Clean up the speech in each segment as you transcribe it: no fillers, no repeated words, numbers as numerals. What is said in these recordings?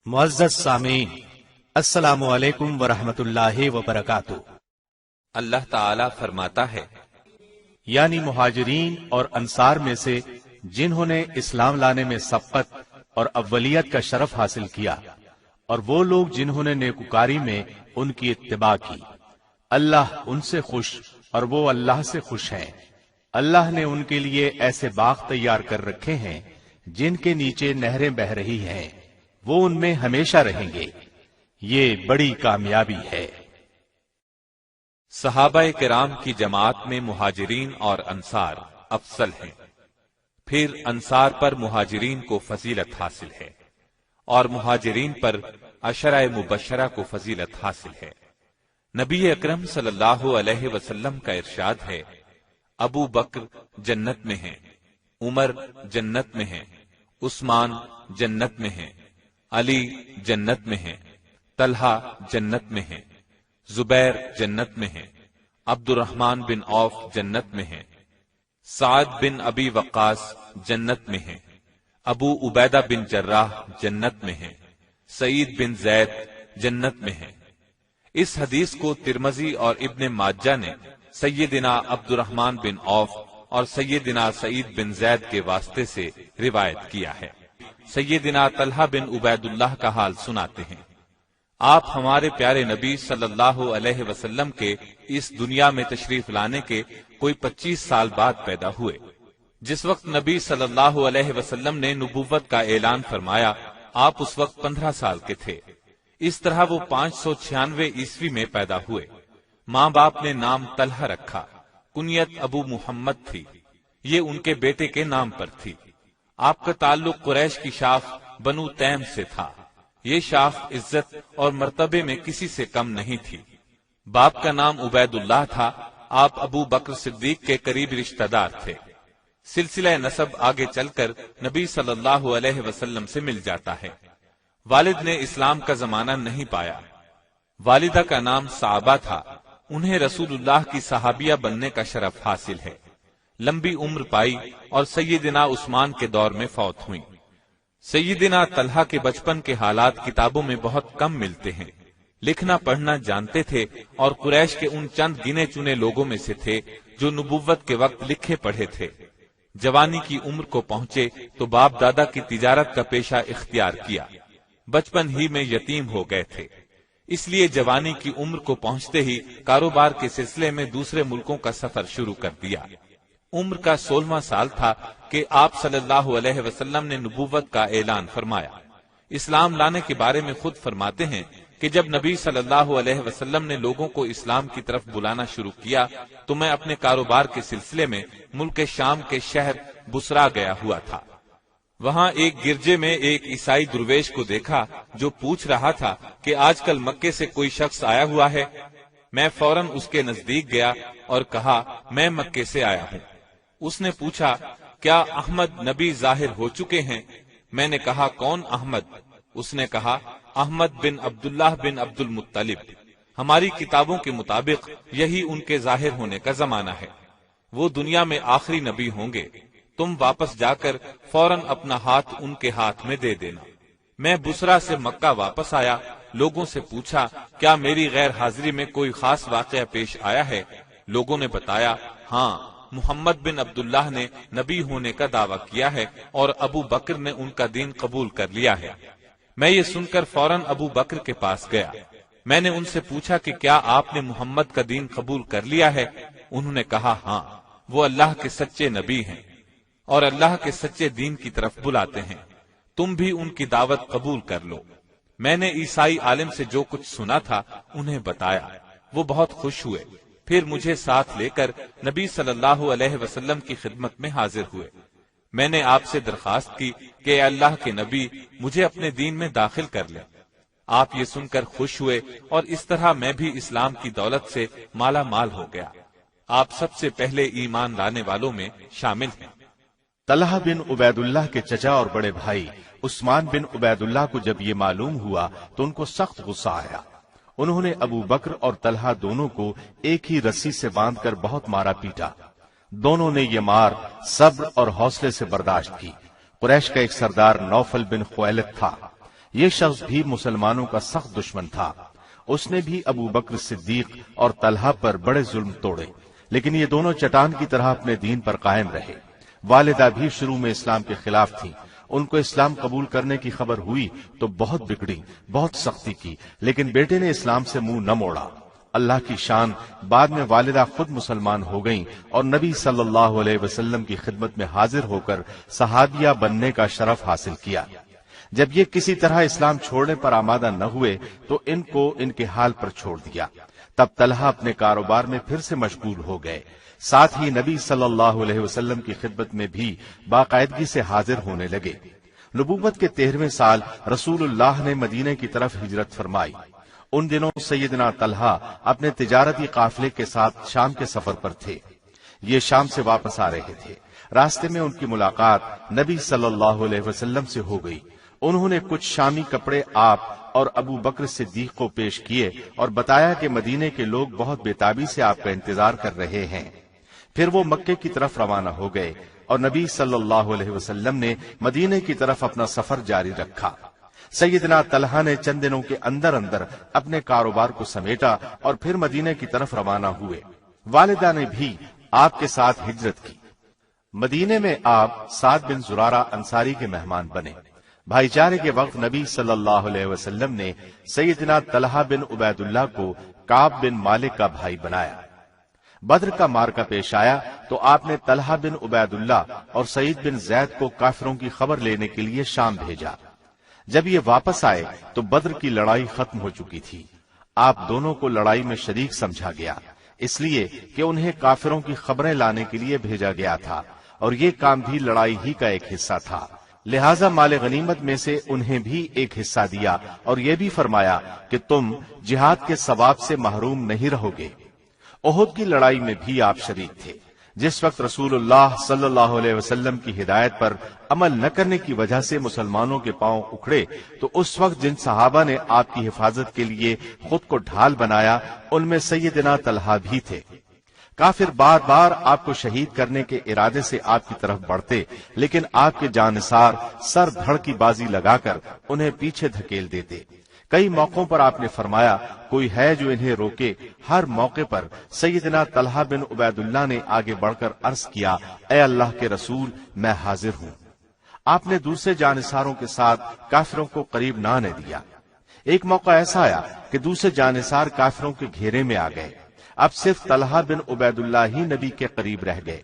معزز سامعین، السلام علیکم ورحمۃ اللہ وبرکاتہ۔ اللہ تعالی فرماتا ہے، یعنی مہاجرین اور انصار میں سے جنہوں نے اسلام لانے میں سبقت اور اولیت کا شرف حاصل کیا، اور وہ لوگ جنہوں نے نیکوکاری میں ان کی اتباع کی، اللہ ان سے خوش اور وہ اللہ سے خوش ہیں۔ اللہ نے ان کے لیے ایسے باغ تیار کر رکھے ہیں جن کے نیچے نہریں بہ رہی ہیں، وہ ان میں ہمیشہ رہیں گے۔ یہ بڑی کامیابی ہے۔ صحابہ کرام کی جماعت میں مہاجرین اور انصار افضل ہیں، پھر انصار پر مہاجرین کو فضیلت حاصل ہے، اور مہاجرین پر عشرہ مبشرہ کو فضیلت حاصل ہے۔ نبی اکرم صلی اللہ علیہ وسلم کا ارشاد ہے، ابو بکر جنت میں ہیں، عمر جنت میں ہیں، عثمان جنت میں ہیں، علی جنت میں ہیں، طلحہ جنت میں ہیں، زبیر جنت میں ہیں، عبد الرحمن بن عوف جنت میں ہیں، سعد بن ابی وقاص جنت میں ہیں، ابو عبیدہ بن جراح جنت میں ہیں، سعید بن زید جنت میں ہیں۔ اس حدیث کو ترمذی اور ابن ماجہ نے سیدنا عبد الرحمن بن عوف اور سیدنا سعید بن زید کے واسطے سے روایت کیا ہے۔ سیدنا طلحہ بن عبید اللہ کا حال سناتے ہیں، آپ ہمارے پیارے نبی صلی اللہ علیہ وسلم کے اس دنیا میں تشریف لانے کے کوئی 25 سال بعد پیدا ہوئے۔ جس وقت نبی صلی اللہ علیہ وسلم نے نبوت کا اعلان فرمایا، آپ اس وقت 15 سال کے تھے۔ اس طرح وہ 596 عیسوی میں پیدا ہوئے۔ ماں باپ نے نام طلحہ رکھا، کنیت ابو محمد تھی، یہ ان کے بیٹے کے نام پر تھی۔ آپ کا تعلق قریش کی شاخ بنو تیم سے تھا۔ یہ شاخ عزت اور مرتبے میں کسی سے کم نہیں تھی۔ باپ کا نام عبید اللہ تھا، آپ ابو بکر صدیق کے قریب رشتہ دار تھے۔ سلسلہ نسب آگے چل کر نبی صلی اللہ علیہ وسلم سے مل جاتا ہے۔ والد نے اسلام کا زمانہ نہیں پایا۔ والدہ کا نام صعبہ تھا، انہیں رسول اللہ کی صحابیہ بننے کا شرف حاصل ہے۔ لمبی عمر پائی اور سیدنا عثمان کے دور میں فوت ہوئیں۔ سیدنا طلحہ کے بچپن کے حالات کتابوں میں بہت کم ملتے ہیں۔ لکھنا پڑھنا جانتے تھے اور قریش کے ان چند گنے چنے لوگوں میں سے تھے جو نبوت کے وقت لکھے پڑھے تھے۔ جوانی کی عمر کو پہنچے تو باپ دادا کی تجارت کا پیشہ اختیار کیا۔ بچپن ہی میں یتیم ہو گئے تھے، اس لیے جوانی کی عمر کو پہنچتے ہی کاروبار کے سلسلے میں دوسرے ملکوں کا سفر شروع کر دیا۔ عمر کا 16واں سال تھا کہ آپ صلی اللہ علیہ وسلم نے نبوت کا اعلان فرمایا۔ اسلام لانے کے بارے میں خود فرماتے ہیں کہ جب نبی صلی اللہ علیہ وسلم نے لوگوں کو اسلام کی طرف بلانا شروع کیا تو میں اپنے کاروبار کے سلسلے میں ملک شام کے شہر بصرہ گیا ہوا تھا۔ وہاں ایک گرجے میں ایک عیسائی درویش کو دیکھا جو پوچھ رہا تھا کہ آج کل مکے سے کوئی شخص آیا ہوا ہے۔ میں فوراً اس کے نزدیک گیا اور کہا، میں مکے سے آیا ہوں۔ اس نے پوچھا، کیا احمد نبی ظاہر ہو چکے ہیں؟ میں نے کہا، کون احمد؟ اس نے کہا، احمد بن عبداللہ بن عبد المطلب۔ ہماری کتابوں کے مطابق یہی ان کے ظاہر ہونے کا زمانہ ہے۔ وہ دنیا میں آخری نبی ہوں گے۔ تم واپس جا کر فوراً اپنا ہاتھ ان کے ہاتھ میں دے دینا۔ میں بصرہ سے مکہ واپس آیا، لوگوں سے پوچھا، کیا میری غیر حاضری میں کوئی خاص واقعہ پیش آیا ہے؟ لوگوں نے بتایا، ہاں، محمد بن عبداللہ نے نبی ہونے کا دعویٰ کیا ہے اور ابو بکر نے ان کا دین قبول کر لیا ہے۔ میں یہ سن کر فوراً ابو بکر کے پاس گیا۔ میں نے ان سے پوچھا کہ کیا آپ نے محمد کا دین قبول کر لیا ہے؟ انہوں نے کہا، ہاں، وہ اللہ کے سچے نبی ہیں اور اللہ کے سچے دین کی طرف بلاتے ہیں، تم بھی ان کی دعوت قبول کر لو۔ میں نے عیسائی عالم سے جو کچھ سنا تھا انہیں بتایا، وہ بہت خوش ہوئے۔ پھر مجھے ساتھ لے کر نبی صلی اللہ علیہ وسلم کی خدمت میں حاضر ہوئے۔ میں نے آپ سے درخواست کی کہ اللہ کے نبی مجھے اپنے دین میں داخل کر لیں۔ آپ یہ سن کر خوش ہوئے اور اس طرح میں بھی اسلام کی دولت سے مالا مال ہو گیا۔ آپ سب سے پہلے ایمان لانے والوں میں شامل ہیں۔ طلحہ بن عبید اللہ کے چچا اور بڑے بھائی عثمان بن عبید اللہ کو جب یہ معلوم ہوا تو ان کو سخت غصہ آیا۔ انہوں نے ابو بکر اور طلحہ دونوں کو ایک ہی رسی سے باندھ کر بہت مارا پیٹا۔ دونوں نے یہ مار صبر اور حوصلے سے برداشت کی۔ قریش کا ایک سردار نوفل بن خویلد تھا، یہ شخص بھی مسلمانوں کا سخت دشمن تھا. اس نے بھی ابو بکر صدیق اور طلحہ پر بڑے ظلم توڑے، لیکن یہ دونوں چٹان کی طرح اپنے دین پر قائم رہے. والدہ بھی شروع میں اسلام کے خلاف تھی. ان کو اسلام قبول کرنے کی خبر ہوئی تو بہت بگڑی، بہت سختی کی، لیکن بیٹے نے اسلام سے منہ نہ موڑا. اللہ کی شان، بعد میں والدہ خود مسلمان ہو گئیں اور نبی صلی اللہ علیہ وسلم کی خدمت میں حاضر ہو کر صحابیہ بننے کا شرف حاصل کیا. جب یہ کسی طرح اسلام چھوڑنے پر آمادہ نہ ہوئے تو ان کو ان کے حال پر چھوڑ دیا. تب طلحہ اپنے کاروبار میں پھر سے مشغول ہو گئے. ساتھ ہی نبی صلی اللہ علیہ وسلم کی خدمت میں بھی باقاعدگی سے حاضر ہونے لگے. نبوت کے 13ویں سال رسول اللہ نے مدینے کی طرف ہجرت فرمائی. ان دنوں سیدنا طلحہ اپنے تجارتی قافلے کے ساتھ شام کے سفر پر تھے. یہ شام سے واپس آ رہے تھے. راستے میں ان کی ملاقات نبی صلی اللہ علیہ وسلم سے ہو گئی. انہوں نے کچھ شامی کپڑے آپ اور ابو بکر صدیق کو پیش کیے اور بتایا کہ مدینے کے لوگ بہت بےتابی سے آپ کا انتظار کر رہے ہیں. پھر وہ مکے کی طرف روانہ ہو گئے اور نبی صلی اللہ علیہ وسلم نے مدینے کی طرف اپنا سفر جاری رکھا. سیدنا طلحہ نے چند دنوں کے اندر اندر اپنے کاروبار کو سمیٹا اور پھر مدینے کی طرف روانہ ہوئے. والدہ نے بھی آپ کے ساتھ ہجرت کی. مدینے میں آپ سعد بن زرارہ انصاری کے مہمان بنے. بھائی چارے کے وقت نبی صلی اللہ علیہ وسلم نے سیدنا طلحہ بن عبید اللہ کو کعب بن مالک کا بھائی بنایا. بدر کا مارکا پیش آیا تو آپ نے طلحہ بن عبید اللہ اور سعید بن زید کو کافروں کی خبر لینے کے لیے شام بھیجا. جب یہ واپس آئے تو بدر کی لڑائی ختم ہو چکی تھی. آپ دونوں کو لڑائی میں شریک سمجھا گیا، اس لیے کہ انہیں کافروں کی خبریں لانے کے لیے بھیجا گیا تھا اور یہ کام بھی لڑائی ہی کا ایک حصہ تھا. لہذا مال غنیمت میں سے انہیں بھی ایک حصہ دیا اور یہ بھی فرمایا کہ تم جہاد کے ثواب سے محروم نہیں رہو گے. احد کی لڑائی میں بھی آپ شریک تھے. جس وقت رسول اللہ صلی اللہ علیہ وسلم کی ہدایت پر عمل نہ کرنے کی وجہ سے مسلمانوں کے پاؤں اکھڑے تو اس وقت جن صحابہ نے آپ کی حفاظت کے لیے خود کو ڈھال بنایا ان میں سیدنا طلحہ بھی تھے. کافر بار بار آپ کو شہید کرنے کے ارادے سے آپ کی طرف بڑھتے، لیکن آپ کے جانثار سر دھڑ کی بازی لگا کر انہیں پیچھے دھکیل دیتے. کئی موقعوں پر آپ نے فرمایا کوئی ہے جو انہیں روکے. ہر موقع پر سیدنا طلحہ بن عبید اللہ نے آگے بڑھ کر عرض کیا، اے اللہ کے رسول میں حاضر ہوں. آپ نے دوسرے جانثاروں کے ساتھ کافروں کو قریب نہ آنے دیا. ایک موقع ایسا آیا کہ دوسرے جانثار کافروں کے گھیرے میں آ گئے. اب صرف طلحہ بن عبید اللہ ہی نبی کے قریب رہ گئے.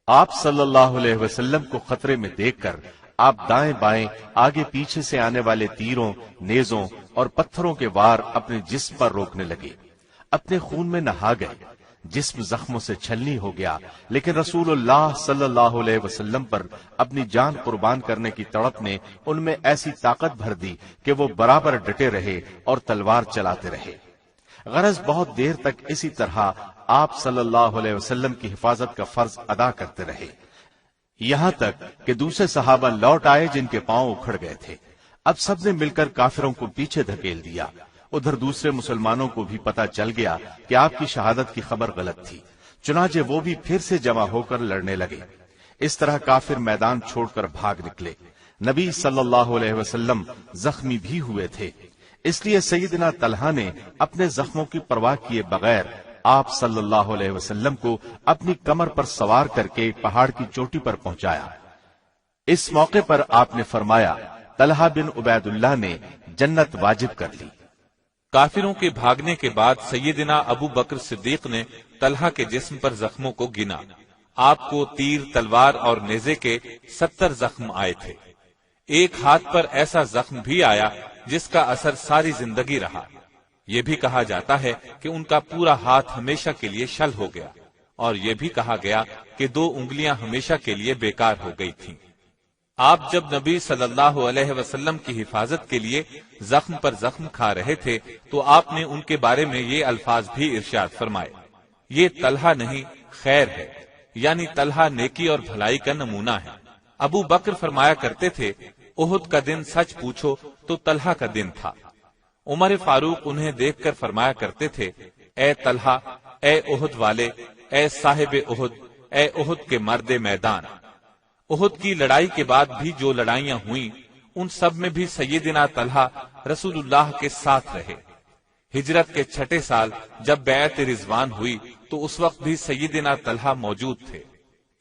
آپ صلی اللہ علیہ وسلم کو خطرے میں دیکھ کر آپ دائیں بائیں آگے پیچھے سے آنے والے تیروں، نیزوں اور پتھروں کے وار اپنے جسم پر روکنے لگے. اپنے خون میں نہا گئے. جسم زخموں سے چھلنی ہو گیا، لیکن رسول اللہ صلی اللہ علیہ وسلم پر اپنی جان قربان کرنے کی تڑپ نے ان میں ایسی طاقت بھر دی کہ وہ برابر ڈٹے رہے اور تلوار چلاتے رہے. غرض بہت دیر تک اسی طرح آپ صلی اللہ علیہ وسلم کی حفاظت کا فرض ادا کرتے رہے، یہاں تک کہ دوسرے صحابہ لوٹ آئے جن کے پاؤں اکھڑ گئے تھے. اب سب نے مل کر کافروں کو پیچھے دھکیل دیا. ادھر دوسرے مسلمانوں کو بھی پتہ چل گیا کہ آپ کی شہادت کی خبر غلط تھی، چنانچہ وہ بھی پھر سے جمع ہو کر لڑنے لگے. اس طرح کافر میدان چھوڑ کر بھاگ نکلے. نبی صلی اللہ علیہ وسلم زخمی بھی ہوئے تھے، اس لیے سیدنا طلحہ نے اپنے زخموں کی پرواہ کیے بغیر آپ صلی اللہ علیہ وسلم کو اپنی کمر پر سوار کر کے پہاڑ کی چوٹی پر پہنچایا. اس موقع پر آپ نے فرمایا، طلحہ بن عبید اللہ نے جنت واجب کر لی. کافروں کے بھاگنے کے بعد سیدنا ابو بکر صدیق نے طلحہ کے جسم پر زخموں کو گنا. آپ کو تیر، تلوار اور نیزے کے 70 زخم آئے تھے. ایک ہاتھ پر ایسا زخم بھی آیا جس کا اثر ساری زندگی رہا. یہ بھی کہا جاتا ہے کہ ان کا پورا ہاتھ ہمیشہ کے لیے شل ہو گیا، اور یہ بھی کہا گیا کہ 2 انگلیاں ہمیشہ کے لیے بیکار ہو گئی تھیں. آپ جب نبی صلی اللہ علیہ وسلم کی حفاظت کے لیے زخم پر زخم کھا رہے تھے تو آپ نے ان کے بارے میں یہ الفاظ بھی ارشاد فرمائے، یہ طلحہ نہیں خیر ہے، یعنی طلحہ نیکی اور بھلائی کا نمونہ ہے. ابو بکر فرمایا کرتے تھے، احد کا دن سچ پوچھو تو طلحہ کا دن تھا. عمر فاروق انہیں دیکھ کر فرمایا کرتے تھے، اے طلحہ، اے احد والے، اے صاحب احد، اے احد کے مرد میدان. احد کی لڑائی کے بعد بھی جو لڑائیاں ہوئیں ان سب میں بھی سیدنا طلحہ رسول اللہ کے ساتھ رہے۔ ہجرت کے 6 سال جب بیعت رضوان ہوئی تو اس وقت بھی سیدنا طلحہ موجود تھے۔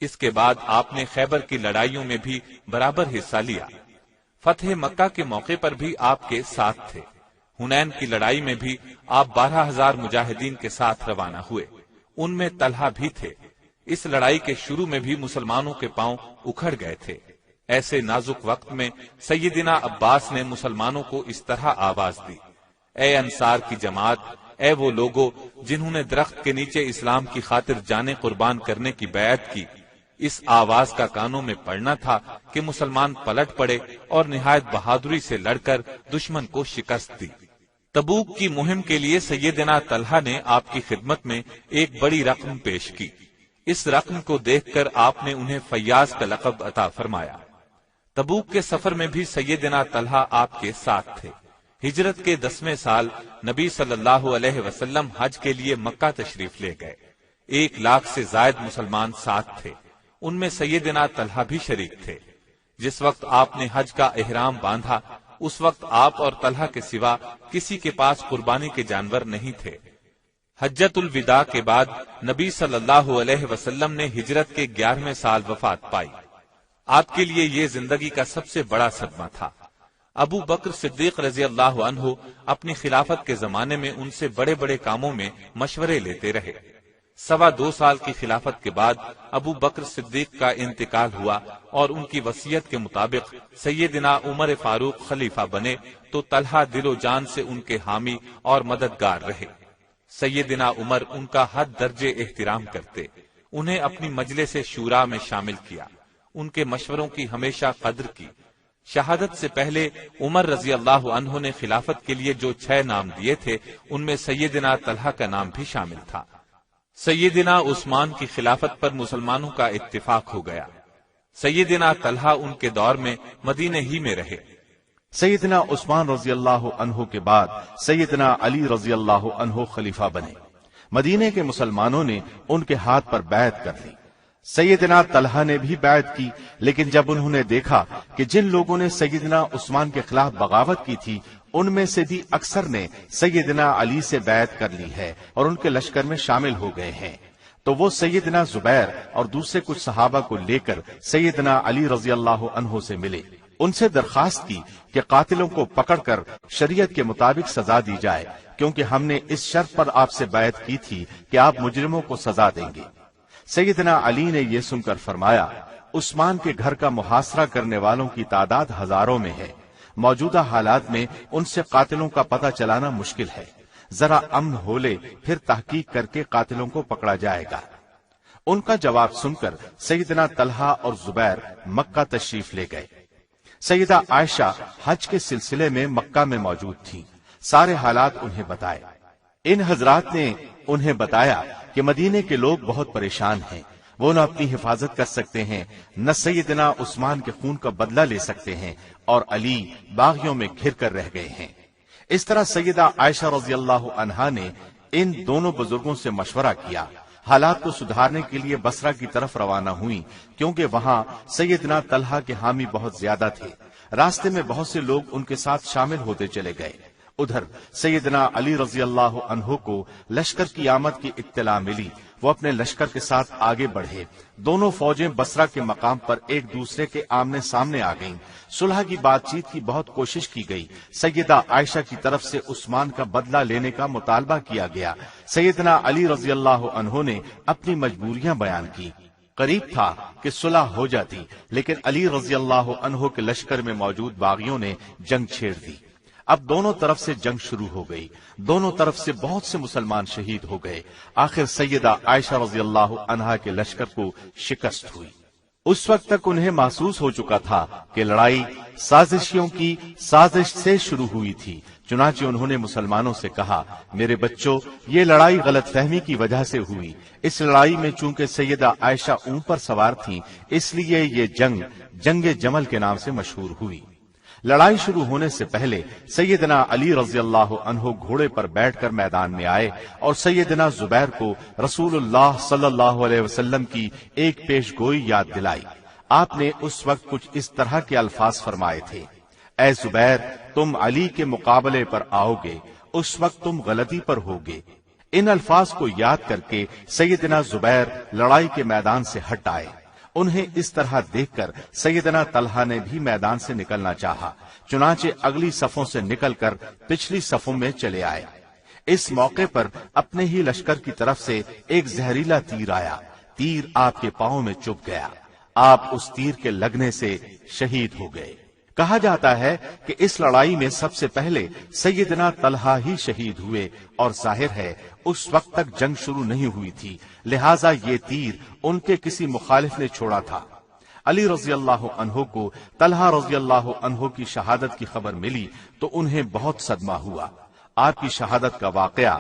اس کے بعد آپ نے خیبر کی لڑائیوں میں بھی برابر حصہ لیا۔ فتح مکہ کے موقع پر بھی آپ کے ساتھ تھے۔ حنین کی لڑائی میں بھی آپ 12,000 مجاہدین کے ساتھ روانہ ہوئے، ان میں طلحہ بھی تھے۔ اس لڑائی کے شروع میں بھی مسلمانوں کے پاؤں اکھڑ گئے تھے۔ ایسے نازک وقت میں سیدنا عباس نے مسلمانوں کو اس طرح آواز دی، اے انصار کی جماعت، اے وہ لوگوں جنہوں نے درخت کے نیچے اسلام کی خاطر جانیں قربان کرنے کی بیعت کی۔ اس آواز کا کانوں میں پڑنا تھا کہ مسلمان پلٹ پڑے اور نہایت بہادری سے لڑ کر دشمن کو شکست دی۔ تبوک کی مہم کے لیے سیدنا طلحہ نے آپ کی خدمت میں ایک بڑی رقم پیش کی۔ اس رقم کو دیکھ کر آپ نے انہیں فیاض کا لقب عطا فرمایا۔ تبوک کے سفر میں بھی سیدنا طلحہ آپ کے ساتھ تھے۔ ہجرت کے 10ویں سال نبی صلی اللہ علیہ وسلم حج کے لیے مکہ تشریف لے گئے۔ 1 لاکھ سے زائد مسلمان ساتھ تھے، ان میں سیدنا طلحہ بھی شریک تھے۔ جس وقت آپ نے حج کا احرام باندھا اس وقت آپ اور طلحہ کے سوا کسی کے پاس قربانی کے جانور نہیں تھے۔ حجۃ الوداع کے بعد نبی صلی اللہ علیہ وسلم نے ہجرت کے 11ویں سال وفات پائی۔ آپ کے لیے یہ زندگی کا سب سے بڑا صدمہ تھا۔ ابو بکر صدیق رضی اللہ عنہ اپنی خلافت کے زمانے میں ان سے بڑے بڑے کاموں میں مشورے لیتے رہے۔ 2.25 سال کی خلافت کے بعد ابو بکر صدیق کا انتقال ہوا اور ان کی وصیت کے مطابق سیدنا عمر فاروق خلیفہ بنے تو طلحہ دل و جان سے ان کے حامی اور مددگار رہے۔ سیدنا عمر ان کا حد درجے احترام کرتے، انہیں اپنی مجلس شورا میں شامل کیا، ان کے مشوروں کی ہمیشہ قدر کی۔ شہادت سے پہلے عمر رضی اللہ عنہ نے خلافت کے لیے جو 6 نام دیے تھے ان میں سیدنا طلحہ کا نام بھی شامل تھا۔ سیدنا عثمان کی خلافت پر مسلمانوں کا اتفاق ہو گیا۔ سیدنا طلحہ ان کے دور میں مدینہ ہی میں رہے۔ سیدنا عثمان رضی اللہ عنہ کے بعد سیدنا علی رضی اللہ عنہ خلیفہ بنے۔ مدینے کے مسلمانوں نے ان کے ہاتھ پر بیعت کر لی۔ سیدنا طلحہ نے بھی بیعت کی، لیکن جب انہوں نے دیکھا کہ جن لوگوں نے سیدنا عثمان کے خلاف بغاوت کی تھی ان میں سے بھی اکثر نے سیدنا علی سے بیعت کر لی ہے اور ان کے لشکر میں شامل ہو گئے ہیں، تو وہ سیدنا زبیر اور دوسرے کچھ صحابہ کو لے کر سیدنا علی رضی اللہ عنہ سے ملے، ان سے درخواست کی کہ قاتلوں کو پکڑ کر شریعت کے مطابق سزا دی جائے، کیونکہ ہم نے اس شرط پر آپ سے بیعت کی تھی کہ آپ مجرموں کو سزا دیں گے۔ سیدنا علی نے یہ سن کر فرمایا، عثمان کے گھر کا محاصرہ کرنے والوں کی تعداد ہزاروں میں ہے، موجودہ حالات میں ان سے قاتلوں کا پتہ چلانا مشکل ہے، ذرا امن ہو لے پھر تحقیق کر کے قاتلوں کو پکڑا جائے گا۔ ان کا جواب سن کر سیدنا طلحہ اور زبیر مکہ تشریف لے گئے۔ سیدہ عائشہ حج کے سلسلے میں مکہ میں موجود تھیں، سارے حالات انہیں بتائے۔ ان حضرات نے انہیں بتایا کہ مدینے کے لوگ بہت پریشان ہیں، وہ نہ اپنی حفاظت کر سکتے ہیں، نہ سیدنا عثمان کے خون کا بدلہ لے سکتے ہیں، اور علی باغیوں میں گھر کر رہ گئے ہیں۔ اس طرح سیدہ عائشہ رضی اللہ عنہا نے ان دونوں بزرگوں سے مشورہ کیا، حالات کو سدھارنے کے لیے بصرہ کی طرف روانہ ہوئیں، کیونکہ وہاں سیدنا طلحہ کے حامی بہت زیادہ تھے۔ راستے میں بہت سے لوگ ان کے ساتھ شامل ہوتے چلے گئے۔ ادھر سیدنا علی رضی اللہ عنہ کو لشکر کی آمد کی اطلاع ملی، وہ اپنے لشکر کے ساتھ آگے بڑھے۔ دونوں فوجیں بصرہ کے مقام پر ایک دوسرے کے آمنے سامنے آ گئیں۔ صلح کی بات چیت کی بہت کوشش کی گئی۔ سیدہ عائشہ کی طرف سے عثمان کا بدلہ لینے کا مطالبہ کیا گیا۔ سیدنا علی رضی اللہ عنہ نے اپنی مجبوریاں بیان کی۔ قریب تھا کہ صلح ہو جاتی، لیکن علی رضی اللہ عنہ کے لشکر میں موجود باغیوں نے جنگ چھیڑ دی۔ اب دونوں طرف سے جنگ شروع ہو گئی، دونوں طرف سے بہت سے مسلمان شہید ہو گئے۔ آخر سیدہ عائشہ رضی اللہ عنہا کے لشکر کو شکست ہوئی۔ اس وقت تک انہیں محسوس ہو چکا تھا کہ لڑائی سازشیوں کی سازش سے شروع ہوئی تھی، چنانچہ انہوں نے مسلمانوں سے کہا، میرے بچوں، یہ لڑائی غلط فہمی کی وجہ سے ہوئی۔ اس لڑائی میں چونکہ سیدہ عائشہ اونٹ پر سوار تھیں، اس لیے یہ جنگ جمل کے نام سے مشہور ہوئی۔ لڑائی شروع ہونے سے پہلے سیدنا علی رضی اللہ عنہ گھوڑے پر بیٹھ کر میدان میں آئے اور سیدنا زبیر کو رسول اللہ صلی اللہ علیہ وسلم کی ایک پیش گوئی یاد دلائی۔ آپ نے اس وقت کچھ اس طرح کے الفاظ فرمائے تھے، اے زبیر تم علی کے مقابلے پر آؤ گے، اس وقت تم غلطی پر ہوگے۔ ان الفاظ کو یاد کر کے سیدنا زبیر لڑائی کے میدان سے ہٹ آئے۔ انہیں اس طرح دیکھ کر سیدنا طلحہ نے بھی میدان سے نکلنا چاہا، چنانچہ اگلی صفوں سے نکل کر پچھلی صفوں میں چلے آئے۔ اس موقع پر اپنے ہی لشکر کی طرف سے ایک زہریلا تیر آیا، تیر آپ کے پاؤں میں چبھ گیا، آپ اس تیر کے لگنے سے شہید ہو گئے۔ کہا جاتا ہے کہ اس لڑائی میں سب سے پہلے سیدنا طلحہ ہی شہید ہوئے، اور ظاہر ہے اس وقت تک جنگ شروع نہیں ہوئی تھی، لہٰذا یہ تیر ان کے کسی مخالف نے چھوڑا تھا۔ علی رضی اللہ عنہ کو طلحہ رضی اللہ عنہ کی شہادت کی خبر ملی تو انہیں بہت صدمہ ہوا۔ آپ کی شہادت کا واقعہ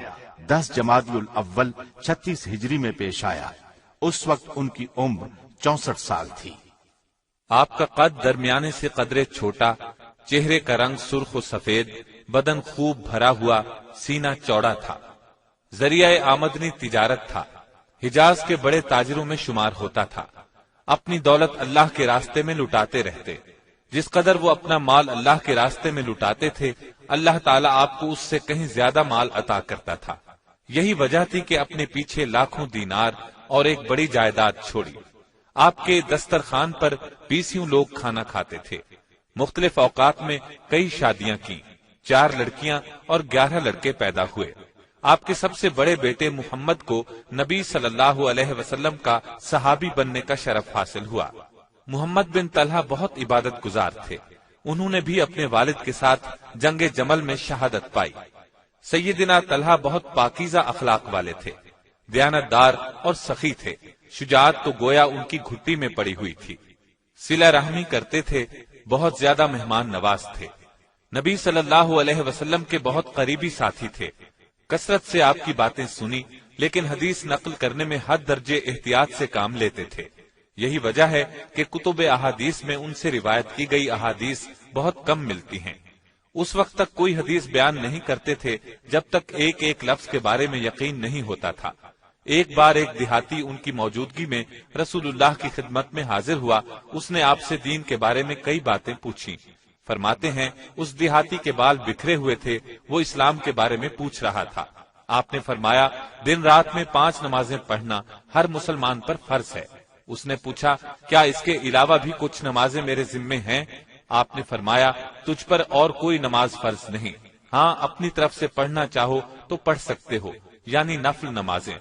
10 جمادی الاول 36 ہجری میں پیش آیا۔ اس وقت ان کی عمر 64 سال تھی۔ آپ کا قد درمیانے سے قدرے چھوٹا، چہرے کا رنگ سرخ و سفید، بدن خوب بھرا ہوا، سینہ چوڑا تھا۔ ذریعہ آمدنی تجارت تھا، حجاز کے بڑے تاجروں میں شمار ہوتا تھا۔ اپنی دولت اللہ کے راستے میں لٹاتے رہتے، جس قدر وہ اپنا مال اللہ کے راستے میں لٹاتے تھے، اللہ تعالیٰ آپ کو اس سے کہیں زیادہ مال عطا کرتا تھا۔ یہی وجہ تھی کہ اپنے پیچھے لاکھوں دینار اور ایک بڑی جائیداد چھوڑی۔ آپ کے دسترخوان پر 20 لوگ کھانا کھاتے تھے۔ مختلف اوقات میں کئی شادیاں کی، 4 لڑکیاں اور 11 لڑکے پیدا ہوئے۔ آپ کے سب سے بڑے بیٹے محمد کو نبی صلی اللہ علیہ وسلم کا صحابی بننے کا شرف حاصل ہوا۔ محمد بن طلحہ بہت عبادت گزار تھے، انہوں نے بھی اپنے والد کے ساتھ جنگ جمل میں شہادت پائی۔ سیدنا طلحہ بہت پاکیزہ اخلاق والے تھے، دیانت دار اور سخی تھے، شجاعت تو گویا ان کی گھٹی میں پڑی ہوئی تھی۔ صلہ رحمی کرتے تھے، بہت زیادہ مہمان نواز تھے، نبی صلی اللہ علیہ وسلم کے بہت قریبی ساتھی تھے۔ کثرت سے آپ کی باتیں سنی، لیکن حدیث نقل کرنے میں حد درجے احتیاط سے کام لیتے تھے۔ یہی وجہ ہے کہ کتب احادیث میں ان سے روایت کی گئی احادیث بہت کم ملتی ہیں۔ اس وقت تک کوئی حدیث بیان نہیں کرتے تھے جب تک ایک ایک لفظ کے بارے میں یقین نہیں ہوتا تھا۔ ایک بار ایک دیہاتی ان کی موجودگی میں رسول اللہ کی خدمت میں حاضر ہوا، اس نے آپ سے دین کے بارے میں کئی باتیں پوچھی۔ فرماتے ہیں اس دیہاتی کے بال بکھرے ہوئے تھے، وہ اسلام کے بارے میں پوچھ رہا تھا۔ آپ نے فرمایا دن رات میں 5 نمازیں پڑھنا ہر مسلمان پر فرض ہے۔ اس نے پوچھا کیا اس کے علاوہ بھی کچھ نمازیں میرے ذمے ہیں؟ آپ نے فرمایا تجھ پر اور کوئی نماز فرض نہیں، ہاں اپنی طرف سے پڑھنا چاہو تو پڑھ سکتے ہو، یعنی نفل نمازیں۔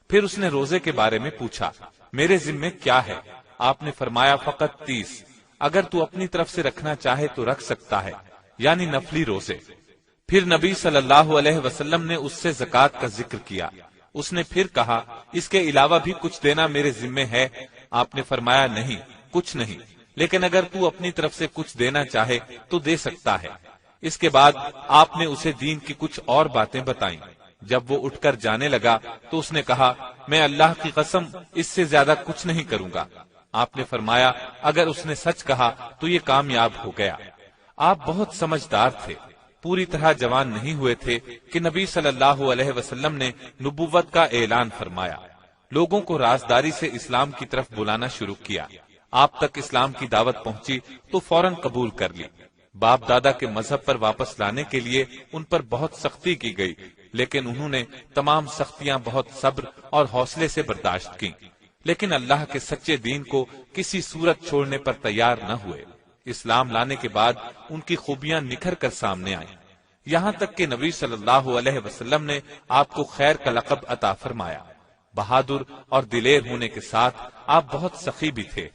پھر اس نے روزے کے بارے میں پوچھا، میرے ذمے کیا ہے؟ آپ نے فرمایا فقط 30، اگر تو اپنی طرف سے رکھنا چاہے تو رکھ سکتا ہے، یعنی نفلی روزے۔ پھر نبی صلی اللہ علیہ وسلم نے اس سے زکوٰۃ کا ذکر کیا۔ اس نے پھر کہا اس کے علاوہ بھی کچھ دینا میرے ذمے ہے؟ آپ نے فرمایا نہیں، کچھ نہیں، لیکن اگر تو اپنی طرف سے کچھ دینا چاہے تو دے سکتا ہے۔ اس کے بعد آپ نے اسے دین کی کچھ اور باتیں بتائیں۔ جب وہ اٹھ کر جانے لگا تو اس نے کہا میں اللہ کی قسم اس سے زیادہ کچھ نہیں کروں گا۔ آپ نے فرمایا اگر اس نے سچ کہا تو یہ کامیاب ہو گیا۔ آپ بہت سمجھدار تھے، پوری طرح جوان نہیں ہوئے تھے کہ نبی صلی اللہ علیہ وسلم نے نبوت کا اعلان فرمایا، لوگوں کو رازداری سے اسلام کی طرف بلانا شروع کیا۔ آپ تک اسلام کی دعوت پہنچی تو فوراً قبول کر لی۔ باپ دادا کے مذہب پر واپس لانے کے لیے ان پر بہت سختی کی گئی، لیکن انہوں نے تمام سختیاں بہت صبر اور حوصلے سے برداشت کی، لیکن اللہ کے سچے دین کو کسی صورت چھوڑنے پر تیار نہ ہوئے۔ اسلام لانے کے بعد ان کی خوبیاں نکھر کر سامنے آئیں، یہاں تک کہ نبی صلی اللہ علیہ وسلم نے آپ کو خیر کا لقب عطا فرمایا۔ بہادر اور دلیر ہونے کے ساتھ آپ بہت سخی بھی تھے۔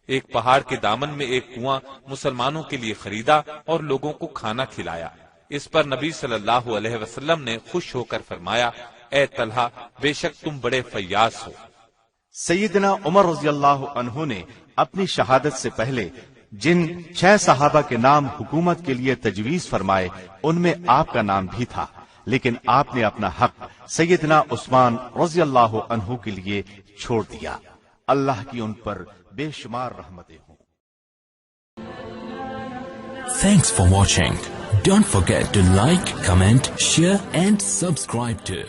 ایک پہاڑ کے دامن میں ایک کنواں مسلمانوں کے لیے خریدا اور لوگوں کو کھانا کھلایا۔ اس پر نبی صلی اللہ علیہ وسلم نے خوش ہو کر فرمایا اے طلحہ بے شک تم بڑے فیاض ہو۔ سیدنا عمر رضی اللہ عنہ نے اپنی شہادت سے پہلے جن 6 صحابہ کے نام حکومت کے لیے تجویز فرمائے ان میں آپ کا نام بھی تھا، لیکن آپ نے اپنا حق سیدنا عثمان رضی اللہ عنہ کے لیے چھوڑ دیا۔ اللہ کی ان پر بے شمار رحمتیں ہوں۔ Thanks for watching. Don't forget to like, comment, share and subscribe to